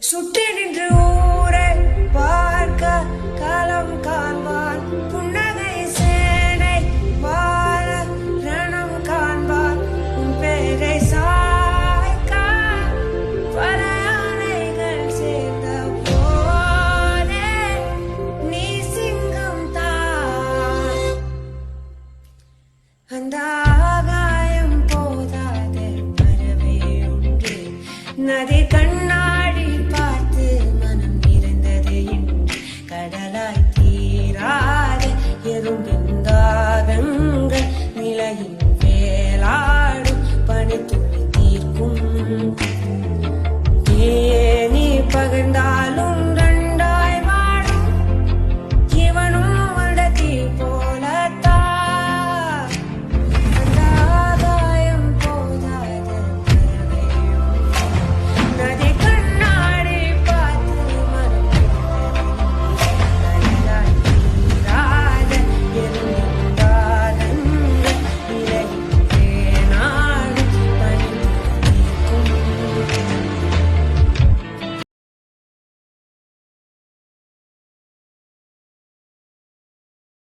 சுற்றி நின்று ஊரை பார்க்க காலம் காண்பான் புன்னகை சேனை வாழ ரணம் காண்பான் உன் பேரை சாய்க்க பல யானைகள் சேர்ந்த போதே நீ சிங்கம் தான் அந்த ஆகாயம் போதாதே மரவே உண்டு நதி கண்ணாடி பார்த்து மனம் நிறைந்தது கடலாய் தீராத எறும்பிந்தாதங்கள் நிலையின் வேலாடும் பனித்துளி தீர்க்கும் நீ பகிர்ந்தாலும்